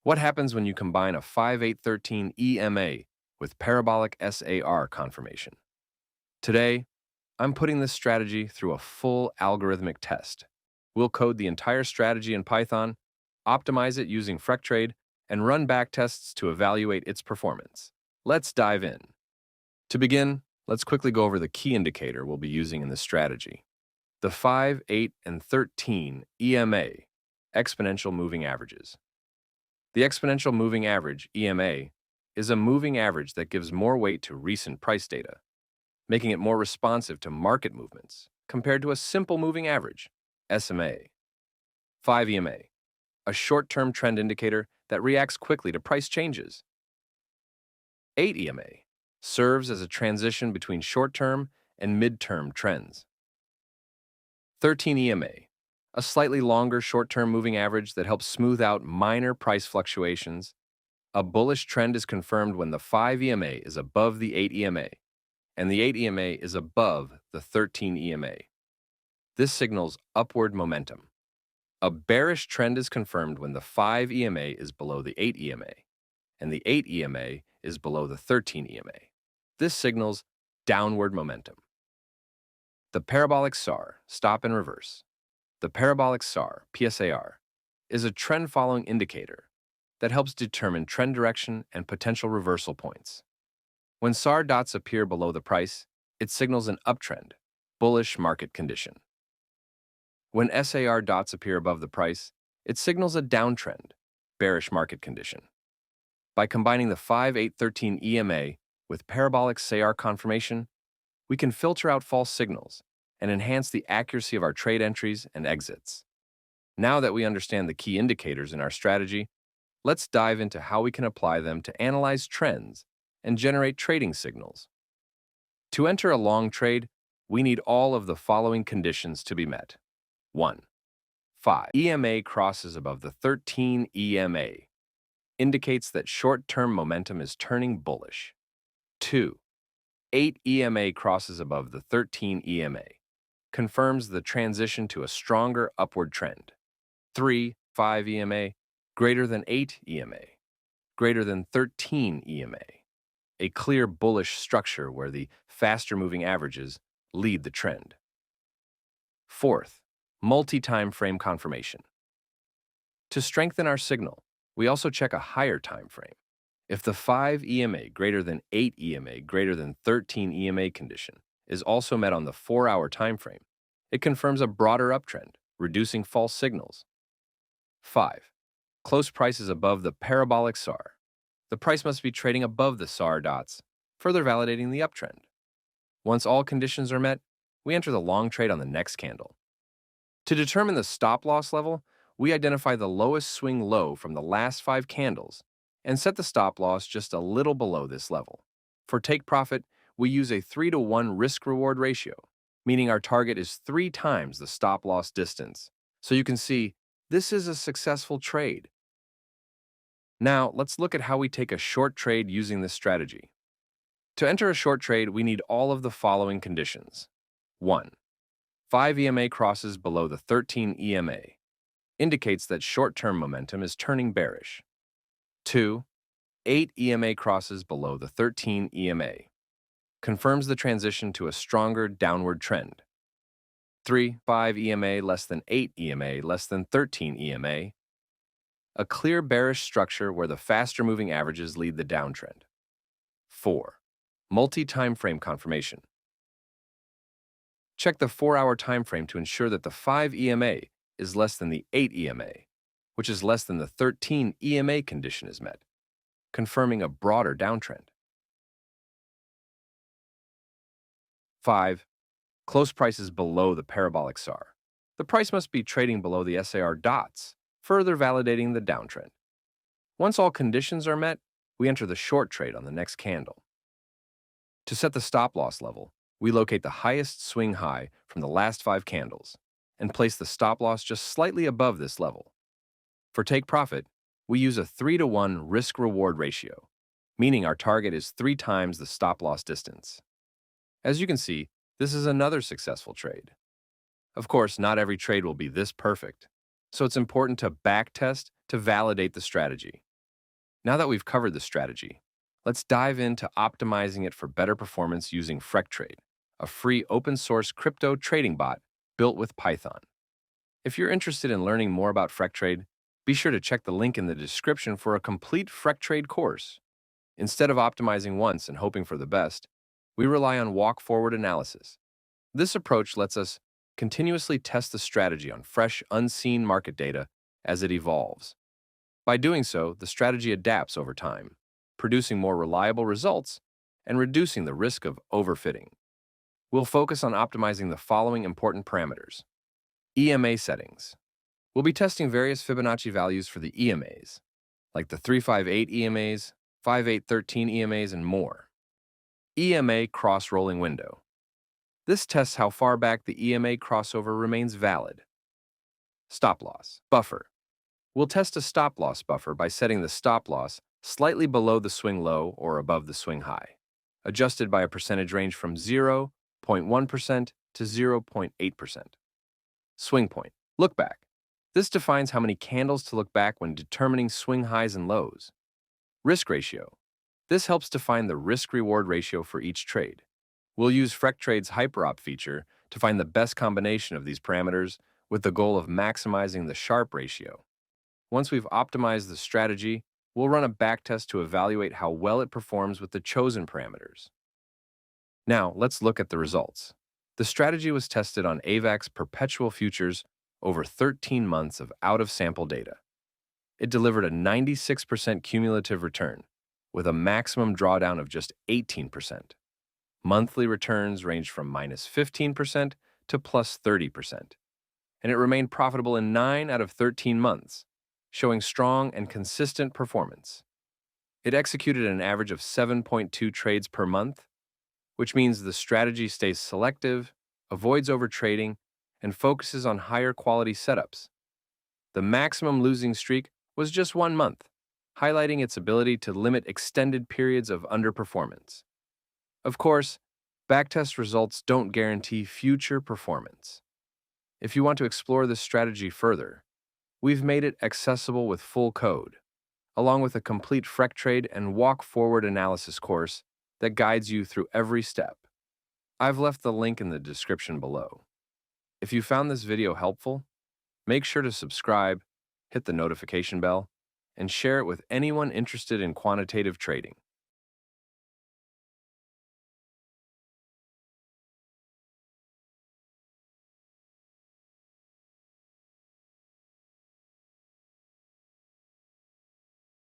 What happens when you combine a 5813 EMA with Parabolic SAR confirmation? Today, I'm putting this strategy through a full algorithmic test. We'll code the entire strategy in Python, optimize it using Freqtrade, and run backtests to evaluate its performance. Let's dive in. To begin, let's quickly go over the key indicator we'll be using in this strategy. The 5, 8, and 13 EMA, exponential moving averages. The exponential moving average, EMA, is a moving average that gives more weight to recent price data, making it more responsive to market movements compared to a simple moving average, SMA. 5 EMA, a short-term trend indicator that reacts quickly to price changes. 8 EMA serves as a transition between short-term and mid-term trends. 13 EMA, a slightly longer short-term moving average that helps smooth out minor price fluctuations. A bullish trend is confirmed when the 5 EMA is above the 8 EMA, and the 8 EMA is above the 13 EMA. This signals upward momentum. A bearish trend is confirmed when the 5 EMA is below the 8 EMA, and the 8 EMA is below the 13 EMA. This signals downward momentum. The Parabolic SAR, stop and reverse. The Parabolic SAR, PSAR, is a trend-following indicator that helps determine trend direction and potential reversal points. When SAR dots appear below the price, it signals an uptrend, bullish market condition. When SAR dots appear above the price, it signals a downtrend, bearish market condition. By combining the 5813 EMA with Parabolic SAR confirmation, we can filter out false signals and enhance the accuracy of our trade entries and exits. Now that we understand the key indicators in our strategy, let's dive into how we can apply them to analyze trends and generate trading signals. To enter a long trade, we need all of the following conditions to be met. 1. 5 EMA crosses above the 13 EMA, indicates that short-term momentum is turning bullish. 2. 8 EMA crosses above the 13 EMA, confirms the transition to a stronger upward trend. 3. 5 EMA greater than 8 EMA, greater than 13 EMA, a clear bullish structure where the faster moving averages lead the trend. 4th, multi-time frame confirmation. To strengthen our signal, we also check a higher time frame. If the 5 EMA greater than 8 EMA greater than 13 EMA condition is also met on the 4-hour time frame, it confirms a broader uptrend, reducing false signals. 5. Close prices above the Parabolic SAR. The price must be trading above the SAR dots, further validating the uptrend. Once all conditions are met, we enter the long trade on the next candle. To determine the stop-loss level, we identify the lowest swing low from the last 5 candles and set the stop-loss just a little below this level. For take profit, we use a 3-to-1 risk-reward ratio, meaning our target is 3 times the stop-loss distance. So you can see, this is a successful trade. Now, let's look at how we take a short trade using this strategy. To enter a short trade, we need all of the following conditions. 1. 5 EMA crosses below the 13 EMA, indicates that short-term momentum is turning bearish. 2. 8 EMA crosses below the 13 EMA, confirms the transition to a stronger downward trend. 3. 5 EMA less than 8 EMA less than 13 EMA, a clear bearish structure where the faster moving averages lead the downtrend. 4. Multi-time frame confirmation. Check the 4-hour time frame to ensure that the 5 EMA is less than the 8 EMA, which is less than the 13 EMA condition is met, confirming a broader downtrend. 5. Close prices below the Parabolic SAR. The price must be trading below the SAR dots, further validating the downtrend. Once all conditions are met, we enter the short trade on the next candle. To set the stop-loss level, we locate the highest swing high from the last 5 candles and place the stop-loss just slightly above this level. For take profit, we use a 3-to-1 risk-reward ratio, meaning our target is 3 times the stop-loss distance. As you can see, this is another successful trade. Of course, not every trade will be this perfect, so it's important to backtest to validate the strategy. Now that we've covered the strategy, let's dive into optimizing it for better performance using Freqtrade, a free open-source crypto trading bot built with Python. If you're interested in learning more about Freqtrade, be sure to check the link in the description for a complete Freqtrade course. Instead of optimizing once and hoping for the best, we rely on walk-forward analysis. This approach lets us continuously test the strategy on fresh, unseen market data as it evolves. By doing so, the strategy adapts over time, producing more reliable results and reducing the risk of overfitting. We'll focus on optimizing the following important parameters. EMA settings. We'll be testing various Fibonacci values for the EMAs, like the 358 EMAs, 5813 EMAs, and more. EMA cross-rolling window. This tests how far back the EMA crossover remains valid. Stop loss buffer. We'll test a stop loss buffer by setting the stop loss slightly below the swing low or above the swing high, adjusted by a percentage range from 0.1% to 0.8%. Swing point. Look back. This defines how many candles to look back when determining swing highs and lows. Risk ratio. This helps define the risk-reward ratio for each trade. We'll use Freqtrade's HyperOp feature to find the best combination of these parameters with the goal of maximizing the Sharpe ratio. Once we've optimized the strategy, we'll run a backtest to evaluate how well it performs with the chosen parameters. Now, let's look at the results. The strategy was tested on AVAX perpetual futures over 13 months of out-of-sample data. It delivered a 96% cumulative return, with a maximum drawdown of just 18%. Monthly returns ranged from -15% to +30%, and it remained profitable in 9 out of 13 months, showing strong and consistent performance. It executed an average of 7.2 trades per month, which means the strategy stays selective, avoids overtrading, and focuses on higher quality setups. The maximum losing streak was just 1 month, highlighting its ability to limit extended periods of underperformance. Of course, backtest results don't guarantee future performance. If you want to explore this strategy further, we've made it accessible with full code, along with a complete Freqtrade and walk-forward analysis course that guides you through every step. I've left the link in the description below. If you found this video helpful, make sure to subscribe, hit the notification bell, and share it with anyone interested in quantitative trading.